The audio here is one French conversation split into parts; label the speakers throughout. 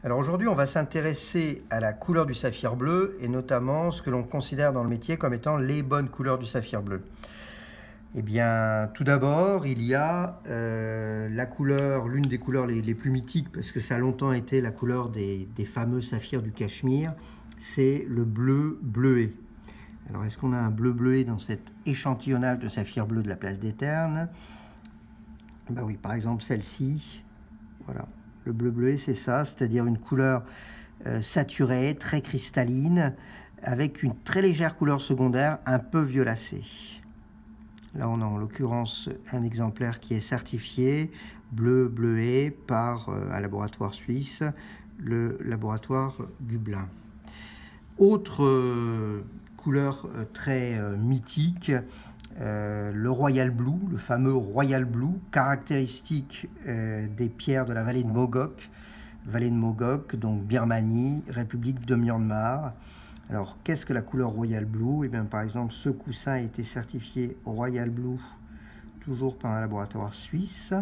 Speaker 1: Alors aujourd'hui, on va s'intéresser à la couleur du saphir bleu et notamment ce que l'on considère dans le métier comme étant les bonnes couleurs du saphir bleu. Eh bien, tout d'abord, il y a la couleur, l'une des couleurs les plus mythiques, parce que ça a longtemps été la couleur des fameux saphirs du Cachemire, c'est le bleu bleuet. Alors, est-ce qu'on a un bleu bleuet dans cet échantillonnage de saphir bleu de la place des Ternes? Ben oui, par exemple celle-ci, voilà. Le bleu bleuet, c'est ça, c'est-à-dire une couleur saturée, très cristalline, avec une très légère couleur secondaire, un peu violacée. Là, on a en l'occurrence un exemplaire qui est certifié bleu bleuet par un laboratoire suisse, le laboratoire Gublin. Autre couleur très mythique, le Royal Blue, le fameux Royal Blue, caractéristique des pierres de la vallée de Mogok, donc Birmanie, République de Myanmar. Alors, qu'est-ce que la couleur Royal Blue? Eh bien, par exemple, ce coussin a été certifié Royal Blue, toujours par un laboratoire suisse.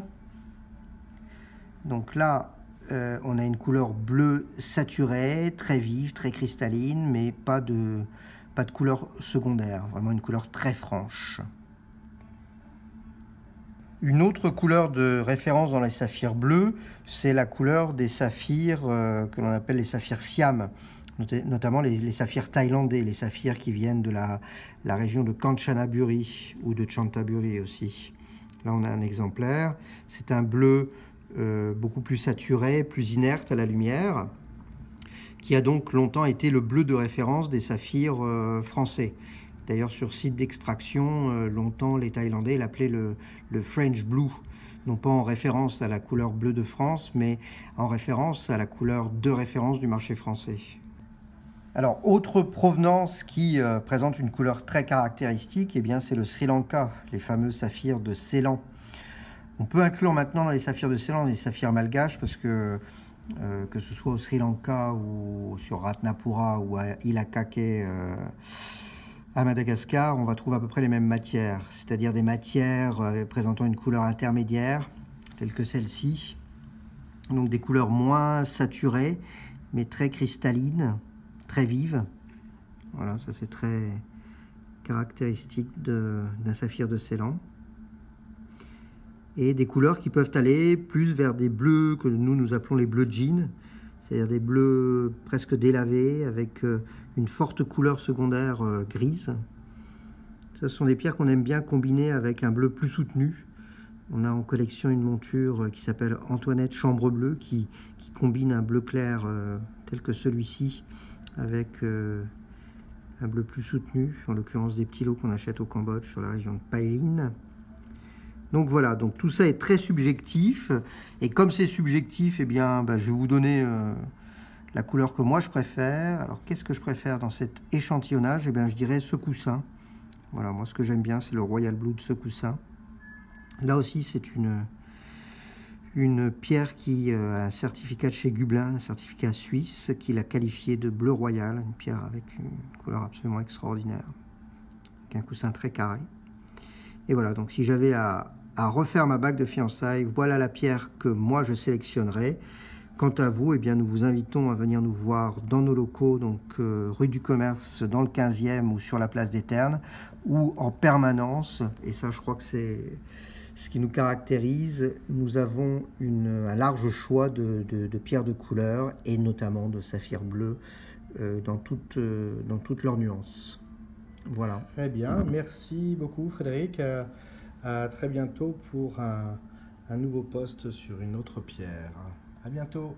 Speaker 1: Donc là, on a une couleur bleue saturée, très vive, très cristalline, mais pas de couleur secondaire, vraiment une couleur très franche. Une autre couleur de référence dans les saphirs bleus, c'est la couleur des saphirs que l'on appelle les saphirs Siam, notamment les saphirs thaïlandais, les saphirs qui viennent de la région de Kanchanaburi ou de Chantaburi aussi. Là, on a un exemplaire. C'est un bleu beaucoup plus saturé, plus inerte à la lumière, qui a donc longtemps été le bleu de référence des saphirs français. D'ailleurs, sur site d'extraction, longtemps, les Thaïlandais l'appelaient le French Blue, non pas en référence à la couleur bleue de France, mais en référence à la couleur de référence du marché français. Alors, autre provenance qui présente une couleur très caractéristique, eh bien, c'est le Sri Lanka, les fameux saphirs de Ceylan. On peut inclure maintenant dans les saphirs de Ceylan les saphirs malgaches, parce que ce soit au Sri Lanka ou sur Ratnapura ou à Ilakake, à Madagascar, on va trouver à peu près les mêmes matières, c'est-à-dire des matières présentant une couleur intermédiaire, telle que celle-ci. Donc des couleurs moins saturées, mais très cristallines, très vives. Voilà, ça c'est très caractéristique d'un saphir de Ceylan. Et des couleurs qui peuvent aller plus vers des bleus que nous appelons les bleus jeans, c'est-à-dire des bleus presque délavés avec une forte couleur secondaire grise. Ce sont des pierres qu'on aime bien combiner avec un bleu plus soutenu. On a en collection une monture qui s'appelle Antoinette Chambre Bleue qui combine un bleu clair tel que celui-ci avec un bleu plus soutenu, en l'occurrence des petits lots qu'on achète au Cambodge sur la région de Pailin. Donc voilà, donc tout ça est très subjectif, et comme c'est subjectif, eh bien, je vais vous donner la couleur que moi je préfère. Alors qu'est-ce que je préfère dans cet échantillonnage? Eh bien, je dirais ce coussin. Voilà, moi ce que j'aime bien, c'est le Royal Blue de ce coussin. Là aussi, c'est une pierre qui a un certificat de chez Gublin, un certificat suisse, qui l'a qualifié de bleu royal, une pierre avec une couleur absolument extraordinaire, avec un coussin très carré. Et voilà, donc si j'avais à refaire ma bague de fiançailles, voilà la pierre que moi je sélectionnerais. Quant à vous, eh bien, nous vous invitons à venir nous voir dans nos locaux, donc rue du Commerce, dans le 15e ou sur la place des Ternes, ou en permanence, et ça je crois que c'est ce qui nous caractérise, nous avons un large choix de pierres de couleur, et notamment de saphir bleu dans toutes leurs nuances. Voilà.
Speaker 2: Très bien, merci beaucoup Frédéric. À très bientôt pour un nouveau post sur une autre pierre. À bientôt.